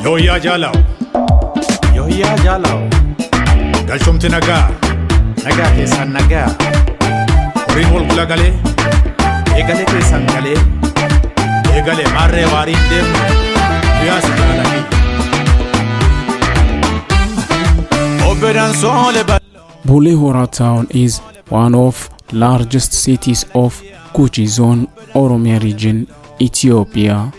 Yoya Jalao. Yoya Jalao. Galchumti naga. Naga kesan naga. Orin wal gulagale. Egale kesan gale. Egale marre warin dem. Yas jalaki. Oberan sole bal. Bule Hora town is one of largest cities of Guji zone, Oromia region, Ethiopia.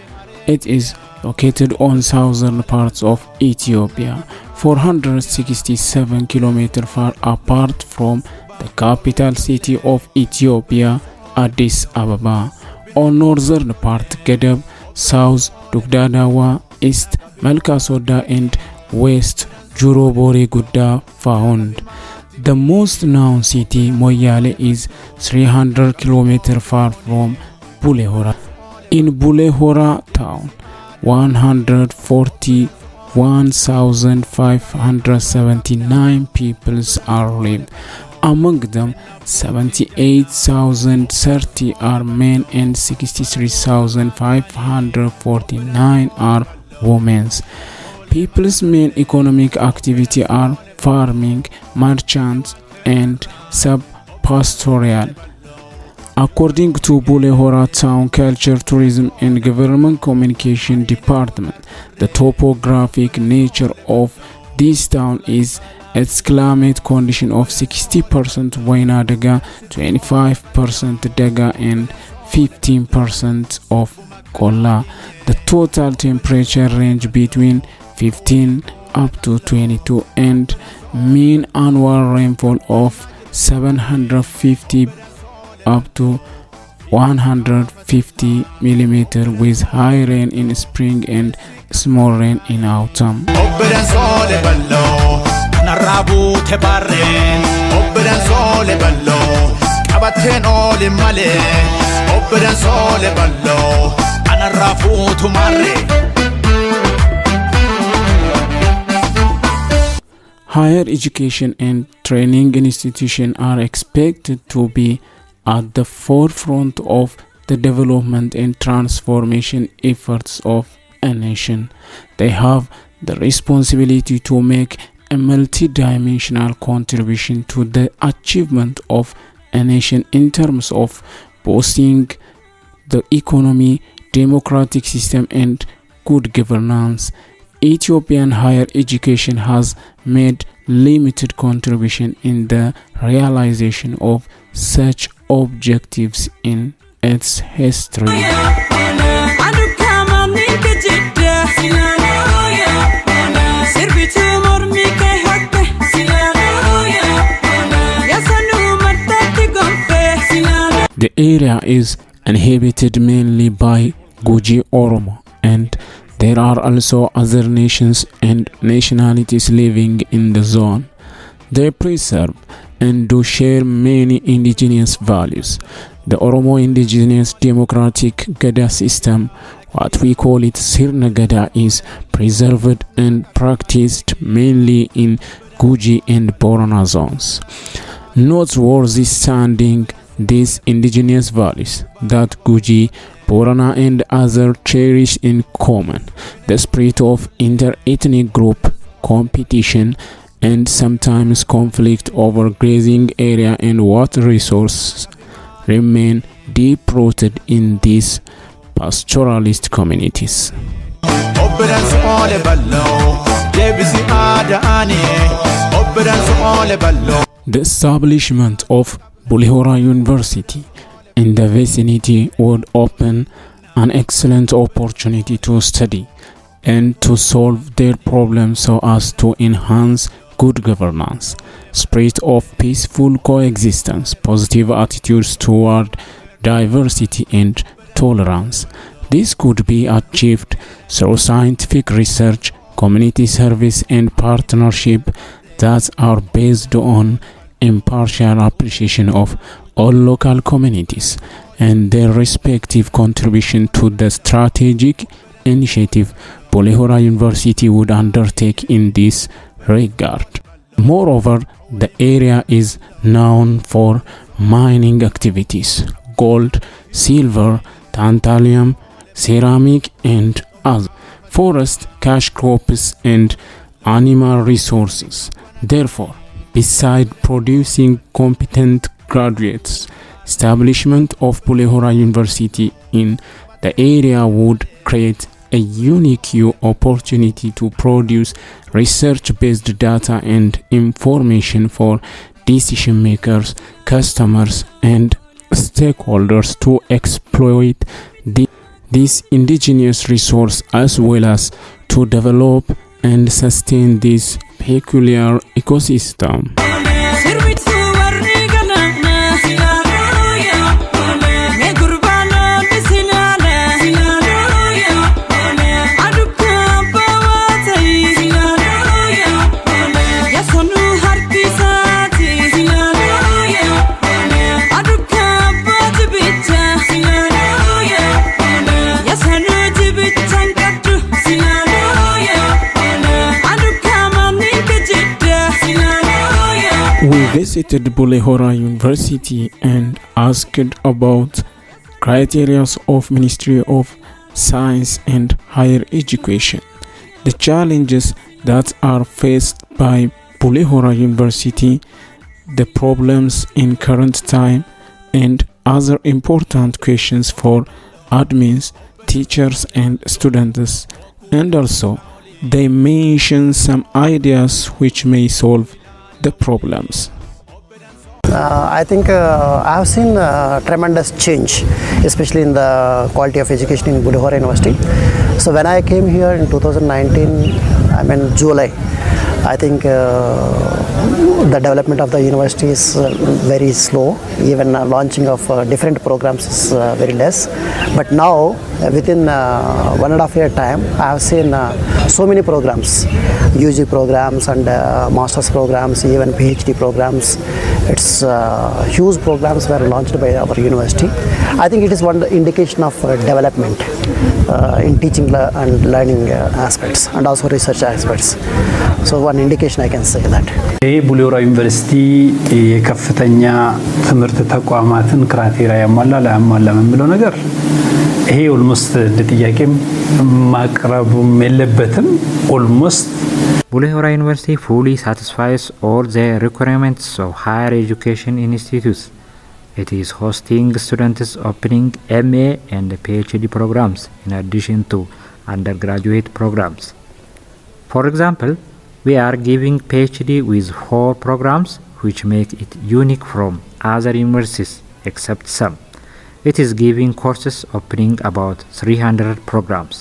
It is located on southern parts of Ethiopia, 467 kilometers far apart from the capital city of Ethiopia, Addis Ababa. On northern part, Gedeb, south, Dugdadawa, east, Melkasoda, and west, Jurobore Gudda found. The most known city, Moyale, is 300 kilometers far from Bule Hora. In Bule Hora town, 141,579 people are living. Among them, 78,030 are men and 63,549 are women. People's main economic activity are farming, merchants, and sub-pastoral. According to Bule Hora Town Culture, Tourism and Government Communication Department, the topographic nature of this town is its climate condition of 60% Waina Daga, 25% Daga, and 15% of Kola. The total temperature range between 15 up to 22 and mean annual rainfall of 750 up to 150 millimeter with high rain in spring and small rain in autumn. Higher education and training institutions are expected to be at the forefront of the development and transformation efforts of a nation. They have the responsibility to make a multidimensional contribution to the achievement of a nation in terms of boosting the economy, democratic system, and good governance. Ethiopian higher education has made limited contribution in the realization of such objectives in its history. The area is inhabited mainly by Guji Oromo, and there are also other nations and nationalities living in the zone. They preserve and do share many indigenous values. The Oromo indigenous democratic Gada system, what we call it Sirna Gada, is preserved and practiced mainly in Guji and Borana zones. Noteworthy standing these indigenous values that Guji, Borana, and others cherish in common: the spirit of inter-ethnic group competition and sometimes conflict over grazing area and water resources remain deep-rooted in these pastoralist communities. The establishment of Bule Hora University in the vicinity would open an excellent opportunity to study and to solve their problems so as to enhance good governance, spirit of peaceful coexistence, positive attitudes toward diversity and tolerance. This could be achieved through scientific research, community service, and partnership that are based on impartial appreciation of all local communities and their respective contribution to the strategic initiative Bule Hora University would undertake in this regard. Moreover, the area is known for mining activities. Gold, silver, tantalum, ceramic and other, forest, cash crops and animal resources. Therefore, beside producing competent graduates, establishment of Bule Hora University in the area would create a unique opportunity to produce research-based data and information for decision makers, customers, and stakeholders to exploit this indigenous resource as well as to develop and sustain this peculiar ecosystem. We visited Bule Hora University and asked about criteria of Ministry of Science and Higher Education, the challenges that are faced by Bule Hora University, the problems in current time, and other important questions for admins, teachers and students. And also, they mention some ideas which may solve the problems. I think I have seen tremendous change, especially in the quality of education in Bule Hora University. So when I came here in 2019, July, I think the development of the university is very slow. Even launching of different programs is very less. But now, within 1.5 year time, I have seen so many programs, UG programs and master's programs, even PhD programs. It's huge programs were launched by our university. I think it is one indication of development in teaching and learning aspects and also research aspects. So one indication I can say that. Bule Hora University የከፍተኛ ትምህርት ተቋማትን ክራቴሪያ ያሟላ የሚለው ነገር ይሄ ኦልሞስት ለጥያቄም ማቅረቡም የለበትም ኦልሞስት Bule Hora University fully satisfies all the requirements of higher education institutes. It is hosting students opening MA and PhD programs in addition to undergraduate programs. For example, we are giving PhD with 4 programs which make it unique from other universities except some. It is giving courses opening about 300 programs.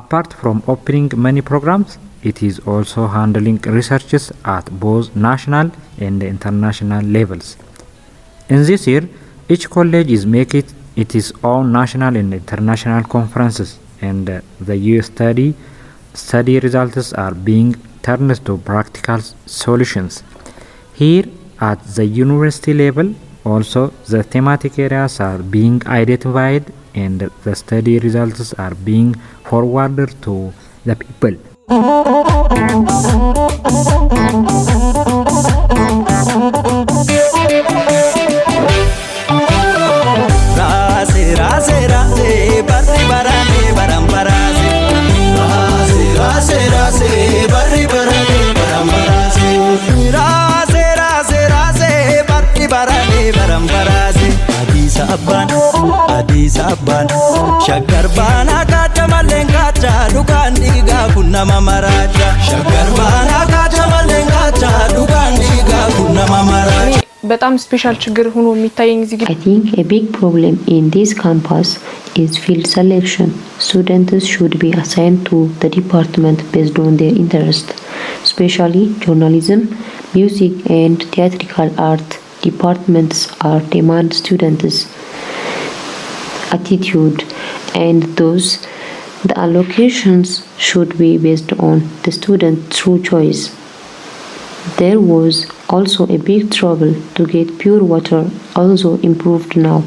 Apart from opening many programs, it is also handling researches at both national and international levels. In this year, each college is making its own national and international conferences, and the year study results are being turned to practical solutions. Here at the university level, also the thematic areas are being identified and the study results are being forwarded to the people. Abban shaggar bana kacha malengacha dukan diga kunna mamaracha shaggar bana kacha malengacha dukan diga kunna mamaracha በጣም ስፔሻል ችግር ሆኖ የሚታየኝ እዚህ I think a big problem in this campus is field selection. Students should be assigned to the department based on their interest, especially journalism, music and theatrical art departments are demand students attitude, and thus the allocations should be based on the student through choice. There was also a big trouble to get pure water, also improved now.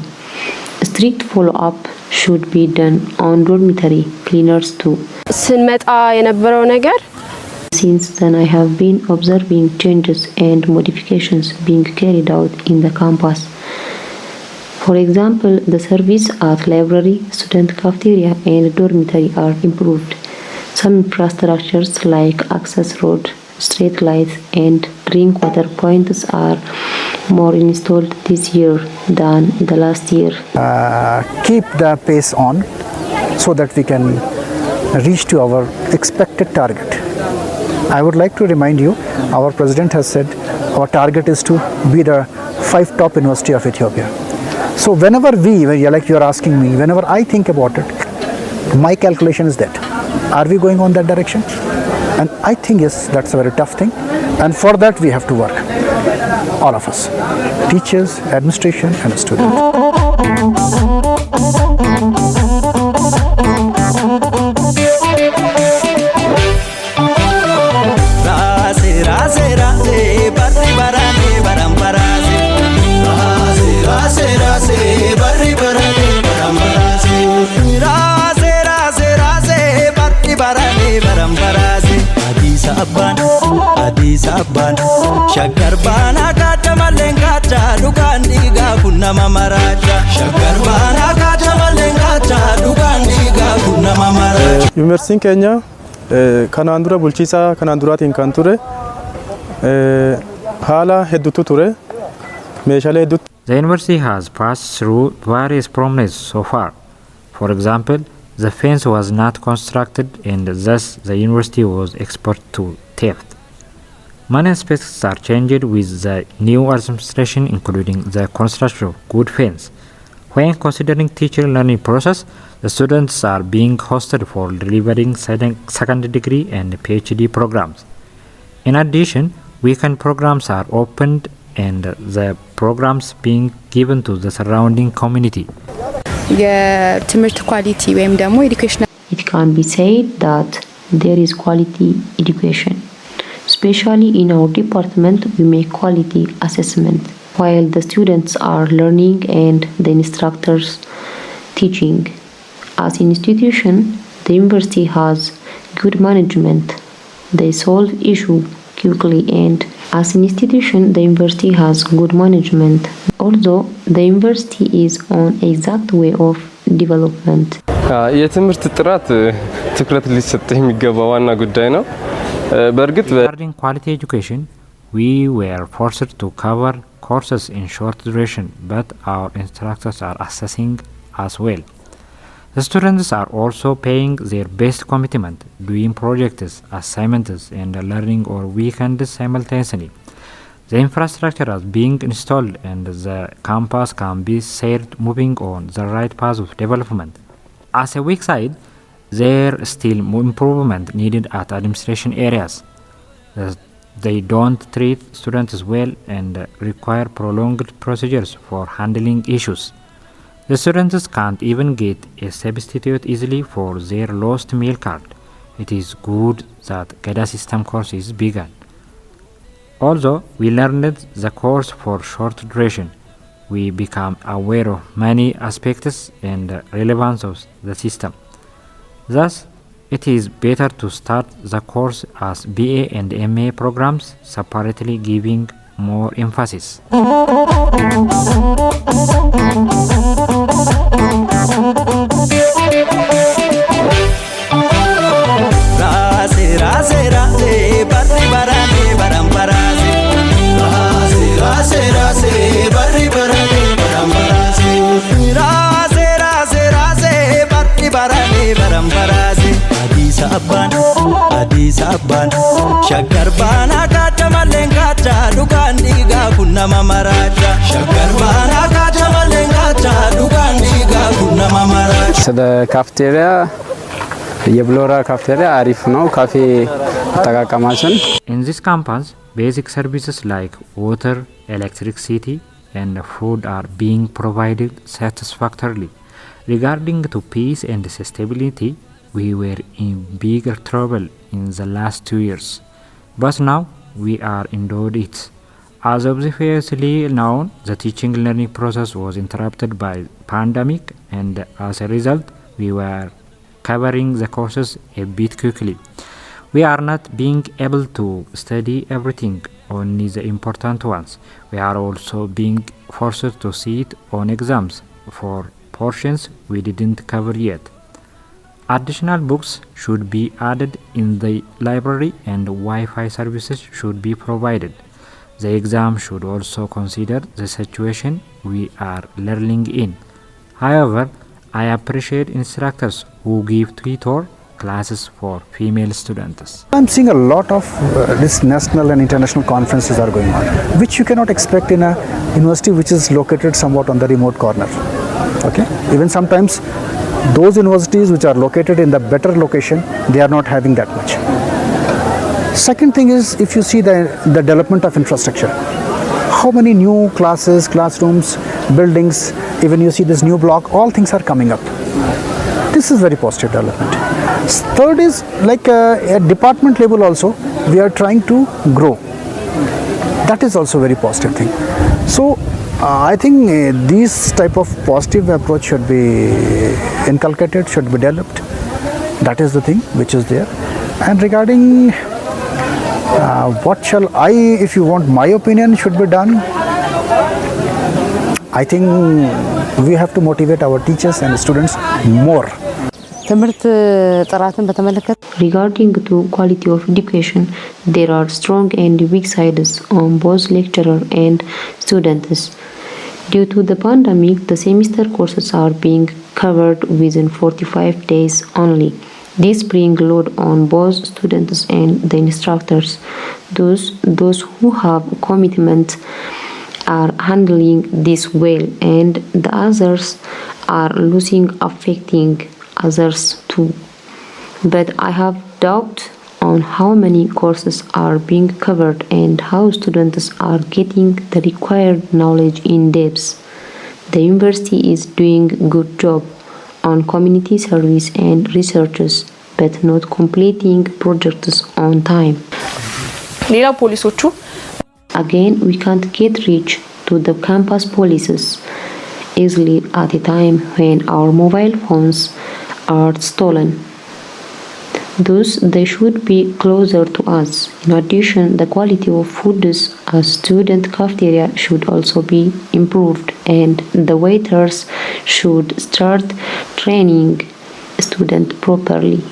Strict follow-up should be done on dormitory cleaners too. ስንመጣ የነበረው ነገር Since then I have been observing changes and modifications being carried out in the campus. For example, the service at library, student cafeteria, and dormitory are improved. Some infrastructures like access road, street lights, and drink water points are more installed this year than the last year. Keep the pace on so that we can reach to our expected target. I would like to remind you, our president has said our target is to be the 5 top university of Ethiopia. So whenever like you are asking me, whenever I think about it, my calculation is that, are we going on that direction? And I think yes, that's a very tough thing. And for that we have to work, all of us, teachers, administration and students. Shaggar baana kacha malengacha dukan diga kunna mamaracha. Shaggar baana kacha malengacha dukan diga kunna mamaracha. Yuunivarsiitiin keenya kanaan dura bulchiisaa kanaan duraatiin kan ture haala hedduutu ture meeshaalee hedduutu. The university has passed through various problems so far. For example, the fence was not constructed and thus the university was exposed to theft. Many aspects are changed with the new administration, including the construction of good fence. When considering teacher learning process, the students are being hosted for delivering second degree and PhD programs. In addition, weekend programs are opened and the programs being given to the surrounding community. የትምህርት ኳሊቲ ወይም ደግሞ ኤዱኬሽን It can be said that there is quality education. Especially in our department, we make quality assessment while the students are learning and the instructors teaching. As an institution, the university has good management. They solve issues quickly, and as an institution, the university has good management. Although the university is on exact way of development. የትምህርት ጥራት ትኩረት ሊሰጠው የሚገባ ዋና ጉዳይ ነው። Regarding quality education, we were forced to cover courses in short duration, but our instructors are assessing as well. The students are also paying their best commitment, doing projects, assignments, and learning over weekends simultaneously. The infrastructure is being installed and the campus can be said moving on the right path of development. As a weak side, there is still more improvement needed at administration areas. They don't treat students well and require prolonged procedures for handling issues. The students can't even get a substitute easily for their lost meal card. It is good that GADA system course is begun. Although we learned the course for short duration, we become aware of many aspects and relevance of the system. Thus, it is better to start the course as BA and MA programs separately, giving more emphasis. Shaggar baana kacha malengacha dukan diga kunna mamaracha. Shaggar baana kacha malengacha dukan diga kunna mamaracha. ስለ ካፍቴሪያ የቡሌ ሆራ ካፍቴሪያ አሪፍ ነው። ካፌ አጠቃቀማችን In this campus, basic services like water, electricity, and food are being provided satisfactorily. Regarding to peace and stability, we were in bigger trouble in the last 2 years, but now we are endured it. As obviously known, the teaching learning process was interrupted by pandemic, and as a result, we were covering the courses a bit quickly. We are not being able to study everything, only the important ones. We are also being forced to sit on exams for portions we didn't cover yet. Additional books should be added in the library and Wi-Fi services should be provided. The exam should also consider the situation we are learning in. However, I appreciate instructors who give tutor classes for female students. I'm seeing a lot of this national and international conferences are going on, which you cannot expect in a university which is located somewhat on the remote corner. Okay, even sometimes those universities which are located in the better location, they are not having that much. Second thing is, if you see the development of infrastructure, how many new classes, classrooms, buildings, even you see this new block, all things are coming up. This is very positive development. Third is like at department level also, we are trying to grow. That is also very positive thing. So I think these type of positive approach should be inculcated, should be developed. That is the thing which is there. And regarding what shall I, if you want my opinion, should be done, I think we have to motivate our teachers and students more. Regarding to quality of education, there are strong and weak sides on both lecturer and students. Due to the pandemic, the semester courses are being covered within 45 days only. This brings load on both students and the instructors. Those who have commitment are handling this well, and the others are losing, affecting others too. But I have doubt on how many courses are being covered and how students are getting the required knowledge in depth. The university is doing a good job on community service and researches, but not completing projects on time. Again, we can't get reach to the campus policies easily at a time when our mobile phones are stolen. Thus, they should be closer to us. In addition, the quality of foods at student cafeteria should also be improved, and the waiters should start training students properly.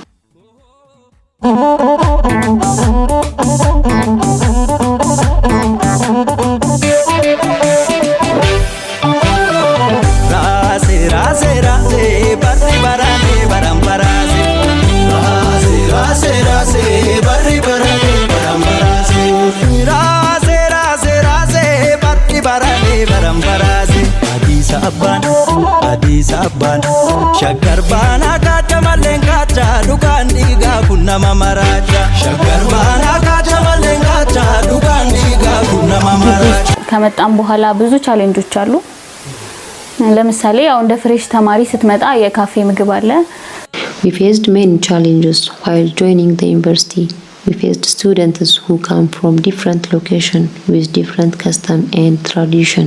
Shaggar bana kacha malen kacha dukan diga kunna mamaraja. Shaggar bana kacha malen kacha dukan diga kunna mamaraja. ከመጣን በኋላ ብዙ ቻሌንጆች አሉ። ለምሳሌ ያው እንደ ፍሬሽ ተማሪ ስትመጣ የካፌ ምግብ አለ። We faced many challenges while joining the university. We faced students who come from different locations with different custom and tradition.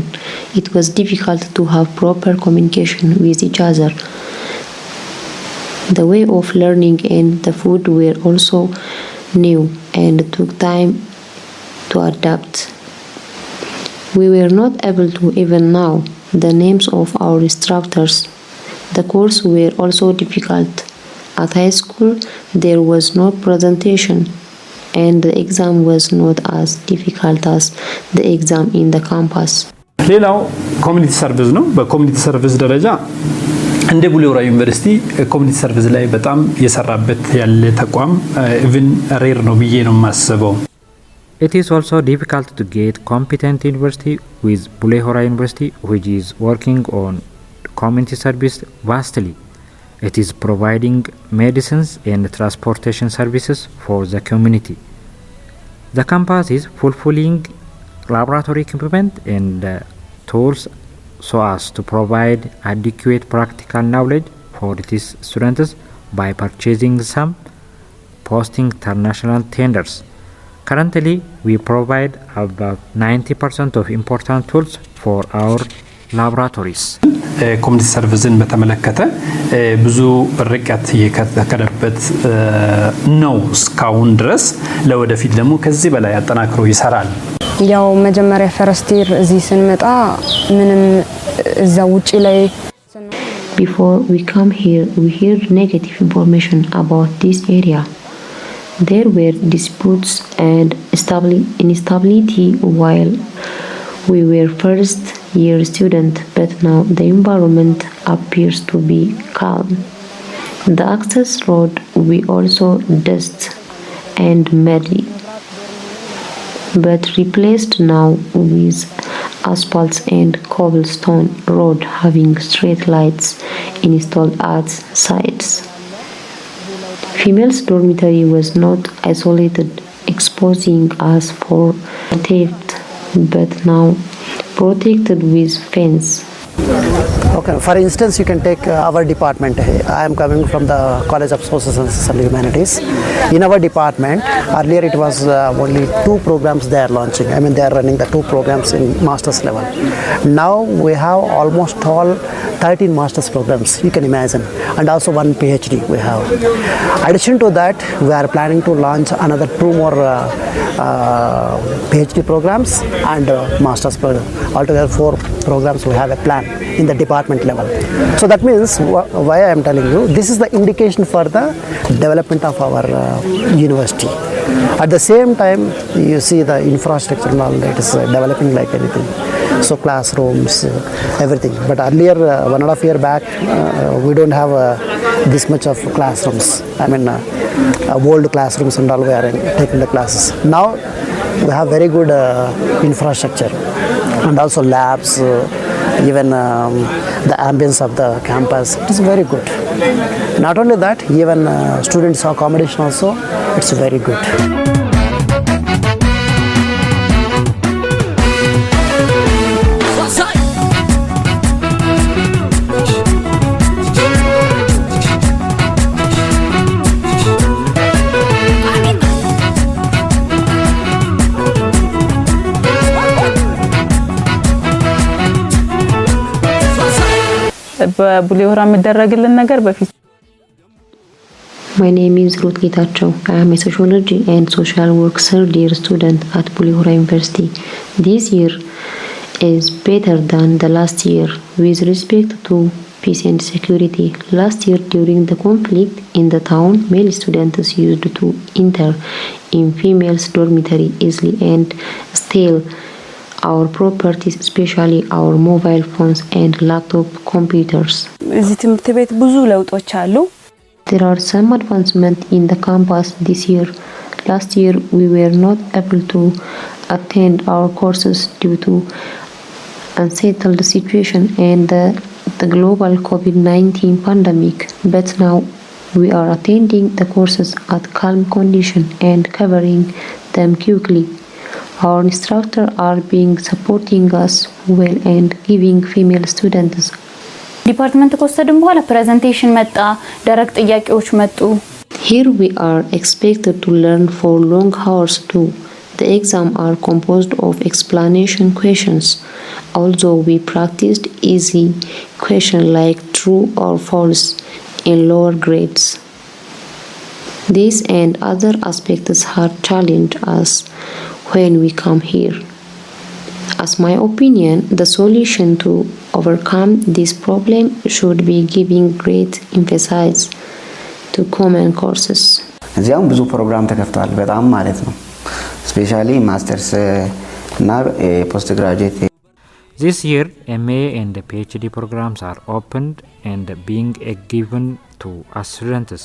It was difficult to have proper communication with each other. The way of learning and the food were also new and took time to adapt. We were not able to even know the names of our instructors. The course were also difficult. At high school, there was no presentation, and the exam was not as difficult as the exam in the campus. ሌላው ኮሚኒቲ ሰርቪስ ነው። በኮሚኒቲ ሰርቪስ ደረጃ እንደ ቡሌ ሆራ ዩኒቨርሲቲ ኮሚኒቲ ሰርቪስ ላይ በጣም የሰራበት ያለ ተቋም ኢቭን ሬር ነው ብዬ ነው የማስበው። It is also difficult to get competent university with Bule Hora University, which is working on community service vastly. It is providing medicines and transportation services for the community. The campus is fulfilling laboratory equipment and tools so as to provide adequate practical knowledge for its students by purchasing some, posting international tenders. Currently, we provide about 90% of important tools for our laboratories. ኮሚኒቲ ሰርቪስን በተመለከተ ብዙ ርቀት የተከደበት ነው እስካሁን ድረስ። ለወደፊት ደግሞ ከዚህ በላይ አጠናክሮ ይሰራል። ያው መጀመሪያ ፈርስት ይር እዚህ ስንመጣ ምንም እዛ ውጪ ላይ Before we come here, we heard negative information about this area. There were disputes and instability while we were first year students, but now the environment appears to be calm. The access road we also dust and muddy, but replaced now with asphalt and cobblestone road having street lights installed at sides. Females' dormitory was not isolated, exposing us for theft, but now protected with fence. Okay, for instance, you can take our department. I am coming from the College of Social Sciences and Humanities. In our department, earlier it was only 2 programs they are launching. I mean, they are running the 2 programs in master's level. Now we have almost all 13 master's programs, you can imagine, and also 1 PhD we have. Addition to that, we are planning to launch another 2 more PhD programs and master's program. Altogether 4 programs we have a plan in the department level. So that means why I am telling you, this is the indication for the development of our university. At the same time, you see the infrastructure and all that is developing like anything. So classrooms, everything. But earlier, 1.5 years back, we don't have this much of classrooms. I mean, old classrooms and all we are taking the classes. Now we have very good infrastructure and also labs. Even the ambience of the campus, it is very good. Not only that, even students' accommodation also, it's very good. በቡሌ ሆራ የሚደረግልን ነገር በፊት My name is Ruth Getachew. I am a sociology and social work third year student at Bule Hora University. This year is better than the last year with respect to peace and security. Last year during the conflict in the town, male students used to enter in females' dormitory easily and steal our properties, especially our mobile phones and laptop computers. እዚህ ትምህርት ቤት ብዙ ለውጦች አሉ። There are some advancements in the campus this year. Last year we were not able to attend our courses due to unsettled situation and the global COVID-19 pandemic, but now we are attending the courses at calm condition and covering them quickly. Our instructors are being supporting us well and giving female students. ዲፓርትመንት ከወሰድን በኋላ ፕሬዘንቴሽን መጣ፣ ደረቅ ጥያቄዎች መጡ። Here we are expected to learn for long hours too. The exam are composed of explanation questions. Although we practiced easy questions like true or false in lower grades. These and other aspects have challenged us when we come here. As my opinion, the solution to overcome this problem should be giving great emphasis to common courses. እዚያም ብዙ ፕሮግራም ተከፍቷል በጣም ማለት ነው ስፔሻሊ ማስተርስ እና ፖስት ግራጁዌት. This year MA and PhD programs are opened and being given to us students.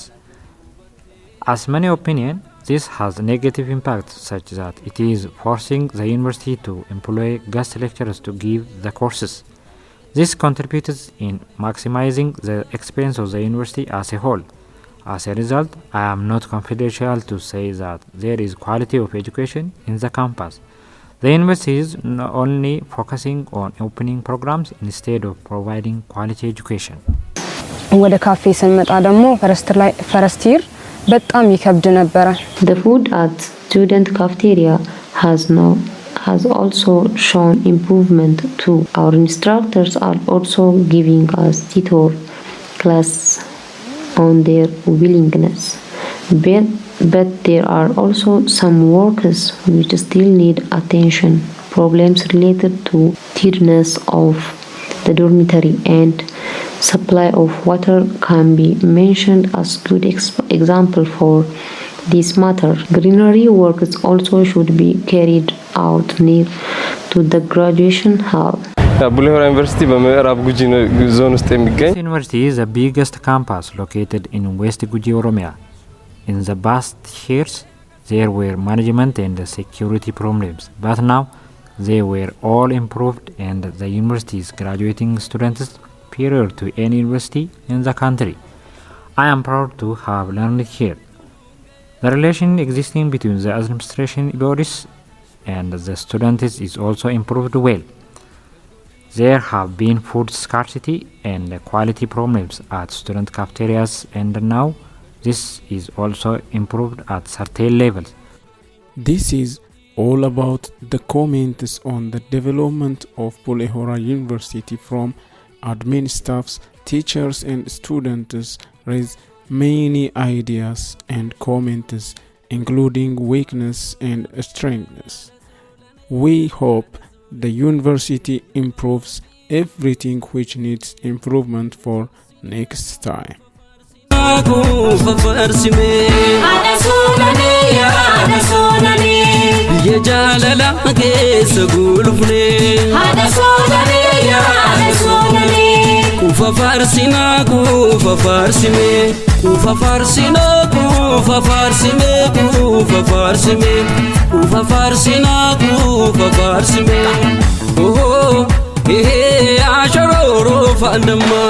As many opinion, this has negative impact such that it is forcing the university to employ guest lecturers to give the courses. This contributes in maximizing the experience of the university as a whole. As a result, I am not confidential to say that there is quality of education in the campus. The university is not only focusing on opening programs instead of providing quality education. ወደ ካፌ ስንመጣ ደግሞ ፈረስት ይር በጣም ይከብድ ነበር። The food at student cafeteria has also shown improvement too. Our instructors are also giving us tutor class on their willingness. But there are also some workers which still need attention. Problems related to cleanliness of the dormitory and supply of water can be mentioned as good example for this matter. Greenery works also should be carried out near to the graduation hall. Bule Hora University በምዕራብ ጉጂ ዞን ውስጥ የሚገኝ University is the biggest campus located in West Guji, Oromia. In the past years, there were management and security problems, but now they were all improved and the university is graduating students superior to any university in the country. I am proud to have learned here. The relation existing between the administration bodies and the students is also improved well. There have been food scarcity and quality problems at student cafeterias, and now this is also improved at certain levels. This is all about the comments on the development of Bule Hora University from admin staffs, teachers and students raise many ideas and comments including weakness and strengths. We hope the university improves everything which needs improvement for next time. Kufa farsina kufa farsime kufa farsina kufa farsime kufa farsime kufa farsina kufa farsime oh eh asharo fandama